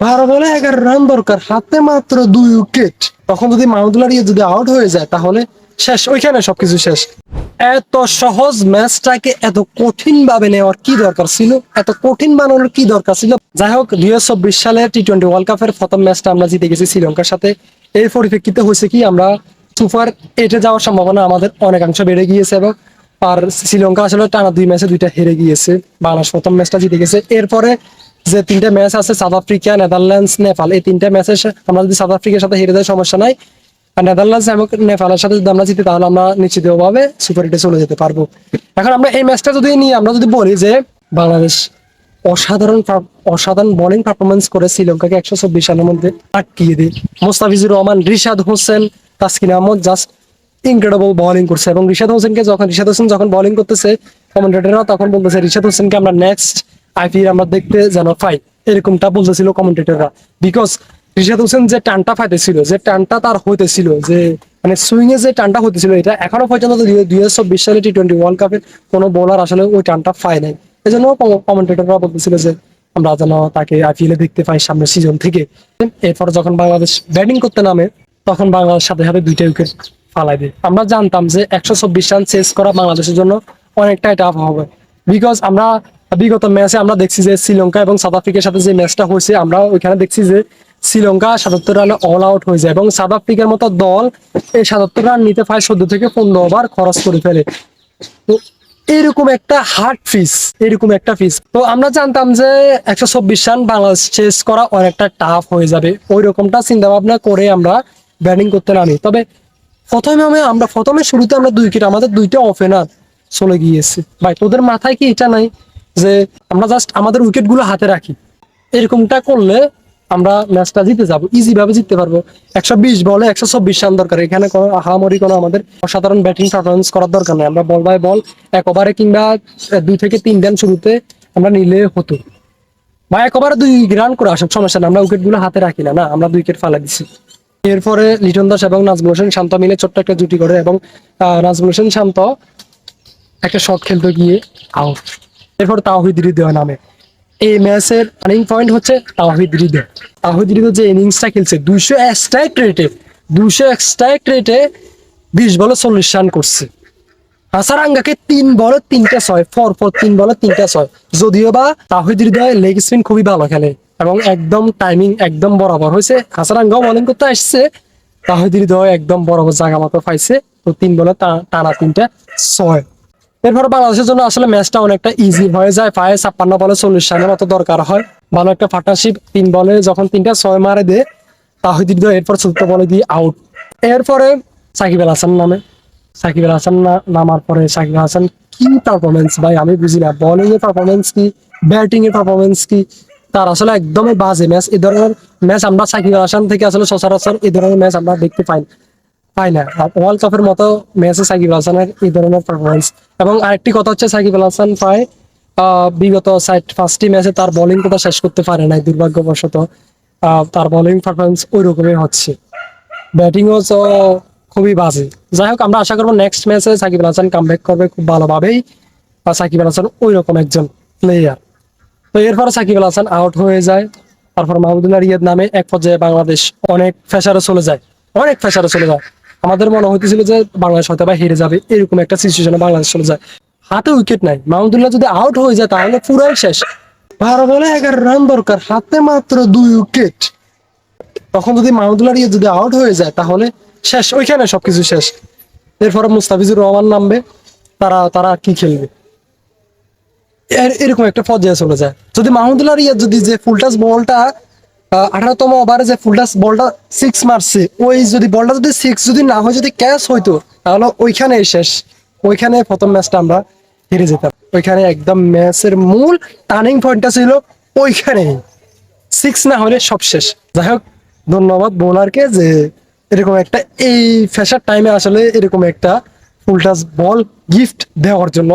12 বলে 11 রান দরকার, হাতে মাত্র 2 উইকেট। তখন যদি মাহমুদুল্লাহ রিয়াদ যদি আউট হয়ে যায় তাহলে শেষ, ওইখানে সবকিছু শেষ। এত সহজ ম্যাচটাকে এত কঠিন ভাবে নেওয়ার কি দরকার ছিল, এত কঠিন বানানোর কি দরকার ছিল? যাই হোক, 2024 সালে টি-20 ওয়ার্ল্ড কাপের প্রথম ম্যাচটা আমরা জিতে গেছি শ্রীলঙ্কার সাথে। এর পরিপ্রেক্ষিতে হয়েছে কি, আমরা সুপার এইটে যাওয়ার সম্ভাবনা আমাদের অনেকাংশ বেড়ে গিয়েছে। এবং আর শ্রীলঙ্কা আসলে টানা 2 ম্যাচে 2টা হেরে গিয়েছে, বাংলাদেশ প্রথম ম্যাচটা জিতে গেছে। এরপরে যে 3টে ম্যাচ আছে, সাউথ আফ্রিকা, নেদারল্যান্ডস, নেপাল, এই 3টে ম্যাচে আমরা যদি সাউথ আফ্রিকার সাথে হেরে যায় সমস্যা নাই, আর নেদারল্যান্ডস এবং নেপালের সাথে যদি আমরা জিতি তাহলে আমরা নিশ্চিতভাবে সুপার এইটে চলে যেতে পারবো। এখন আমরা এই ম্যাচটা যদি নিয়ে আমরা যদি বলি যে বাংলাদেশ অসাধারণ বোলিং পারফরমেন্স করে শ্রীলঙ্কাকে 124 রানের মধ্যে আটকিয়ে দেয়। Mustafizur Rahman, Rishad Hossain, Taskin Ahmed just incredible bowling করছে। এবং রিশাদ হোসেন যখন বোলিং করতেছে, কমেন্টেটররা তখন বলতেছে রিশাদ হোসেনকে আমরা নেক্সট আইপিএল আমরা দেখতে যেন পাই, এরকমটা বলতেছিল কমেন্টেটররা। বিকজ রিশাদ হোসেন যে টানটা পাইতেছিল, যে টানটা তার হইতেছিল, যে মানে সুইং এ যে টানটা হইতেছিল, এটা এখনো পর্যন্ত 2024 সালে টি-20 ওয়ার্ল্ড কাপের কোনো বোলার আসলে ওই টানটা পায় নাই। এই জন্য কমেন্টেটররা বলতেছিল যে আমরা যেন তাকে আইপিএল এ দেখতে পাই সামনের সিজন থেকে। এরপর যখন বাংলাদেশ ব্যাটিং করতে নামে তখন বাংলাদেশ সাথে সাথে 2টা উইকেট ফালাই দেয়। আমরা জানতাম যে 124 রান চেস করা বাংলাদেশের জন্য অনেকটাই টাফ হবে। বিকজ আমরা বিগত ম্যাচে আমরা দেখছি যে শ্রীলঙ্কা এবং সাউথ আফ্রিকার সাথে যে ম্যাচটা হয়েছে, আমরা ওইখানে দেখছি যে শ্রীলঙ্কা 77 রানে অল আউট হয়ে যায় এবং সাউথ আফ্রিকার মতো দল এই 77 রান নিতে প্রায় 14 থেকে 15 ওভার খরচ করে ফেলে। তো এরকম একটা হার্ড ফিস, এরকম একটা ফিস, তো আমরা জানতাম যে 124 রান বাংলাদেশ চেস করা অনেকটা টাফ হয়ে যাবে। ওই রকমটা চিন্তা ভাবনা করে আমরা ব্যাটিং করতে নামি। তবে প্রথমে শুরুতে আমরা 2 উইকেট, আমাদের 2টা ওপেনার চলে গিয়েছে। ভাই, তোদের মাথায় কি এটা নাই যে আমরা জাস্ট আমাদের উইকেট গুলো হাতে রাখি? এরকমটা করলে আমরা ম্যাচটা জিতে যাবো, ইজি ভাবে জিততে পারবো। 120 বলে 124 রান দরকার, এখানে কোনো আহামরি কোনো আমাদের অসাধারণ ব্যাটিং পারফরমেন্স করার দরকার নেই। আমরা বল বাই বল 1 ওভারে কিংবা 2 থেকে 3 রান শুরুতে আমরা নিলে হতো। বা 1 ওভারে 2 রান করে আসুক, সমস্যা না, আমরা উইকেট গুলো হাতে রাখি না, আমরা 2 উইকেট ফালা দিচ্ছি। এরপরে লিটন দাস এবং নাজমুল হোসেন শান্ত মিলে ছোট্ট একটা জুটি করে এবং নাজমুল হোসেন শান্ত একটা শট খেলতে গিয়ে আউট। এরপর তাওহিদ হৃদয় নামে। এই ম্যাচের টার্নিং পয়েন্ট হচ্ছে তাওহিদ হৃদয়। তাওহিদ হৃদয় যে ইনিংসটা খেলছে 200 স্ট্রাইক রেটে 20 বলে 40 রান করছে। হাসারাঙ্গাকে 3 বলে 3টা 6, পরপর 3 বলে 3টা 6। যদিও বা তাওহিদ হৃদয় লেগ স্পিন খুবই ভালো খেলে এবং একদম টাইমিং একদম বরাবর হয়েছে। হাসারাঙ্গাও বোলিং করতে আসছে, তাওহিদ হৃদয় একদম বরাবর জায়গা মতো পাইছে। তো 3 বলে টানা 3টা 6। এরপর বাংলাদেশের জন্য আসলে ম্যাচটা অনেকটা ইজি হয়ে যায়। 56 বলে 40 রানের মতো দরকার হয়। ভালো একটা পার্টনারশিপ, 3 বলে যখন 3টা 6 মারে দেয় তাহিদ হৃদয়, এরপর 14 বলে দিয়ে আউট। এরপরে সাকিব আল হাসান নামে। সাকিব আল হাসান নামার পরে সাকিব আল হাসান কি পারফরমেন্স ভাই, আমি বুঝি না। বোলিং এর পারফরমেন্স কি, ব্যাটিং এর পারফরমেন্স কি, তার আসলে একদমই বাজে ম্যাচ। এই ধরনের ম্যাচ আমরা সাকিব আল হাসান থেকে আসলে সচরাচর এই ধরনের ম্যাচ আমরা দেখতে পাই না। ওয়ার্ল্ড কাপের মতো ম্যাচে সাকিব আল হাসানের এই ধরনের পারফরমেন্স। এবং আরেকটি কথা হচ্ছে, সাকিব আল হাসান প্রায় বিগত 5টি ম্যাচে তার বোলিং কোটা শেষ করতে পারে নাই দুর্ভাগ্যবশত। তার বোলিং পারফরমেন্স ওই রকমই হচ্ছে, ব্যাটিংও তো খুবই বাজে। যাই হোক, আমরা আশা করবো নেক্সট ম্যাচে সাকিব আল হাসান কামব্যাক করবে খুব ভালোভাবেই। সাকিব আল হাসান ওই রকম একজন প্লেয়ার। তো এরপর সাকিব আল হাসান আউট হয়ে যায়। তারপর মাহমুদুল্লাহ রিয়াদ নামে। এক পর্যায়ে বাংলাদেশ অনেক প্রেসারে চলে যায়। আমাদের মনে হইতেছিল যে বাংলাদেশ হয়তো বা হেরে যাবে, এরকম একটা সিচুয়েশনে বাংলাদেশ চলে যায়। হাতে উইকেট নাই, মাহমুদুল্লাহ যদি আউট হয়ে যায় তাহলে পুরাই শেষ। 12 বলে 11 রান দরকার, হাতে মাত্র 2 উইকেট। তখন যদি মাহমুদুল্লাহ রিয়াদ যদি আউট হয়ে যায় তাহলে শেষ, ওইখানে সবকিছু শেষ। এরপরে মুস্তাফিজুর রহমান নামবে, তারা কি খেলবে, এরকম একটা পর্যায়ে চলে যায়। যদি মাহমুদুল্লাহ রিয়াদ যদি যে ফুলটাস বলটা 18তম ওভারে যে ফুলটাস বলটা 6 মারছে, ওই যদি বলটা যদি 6 যদি না হয়, যদি ক্যাচ হইতো তাহলে ওইখানে শেষ। ওইখানে প্রথম ম্যাচটা আমরা হেরে যেতাম। ওইখানে একদম ম্যাচের মূল টার্নিং পয়েন্টটা ছিল ওইখানে, 6 না হলে সব শেষ। যাই হোক, ধন্যবাদ বোলারকে যে এরকম একটা এই ফ্রেশার টাইমে আসলে এরকম একটা ফুলটাস বল গিফট দেওয়ার জন্য।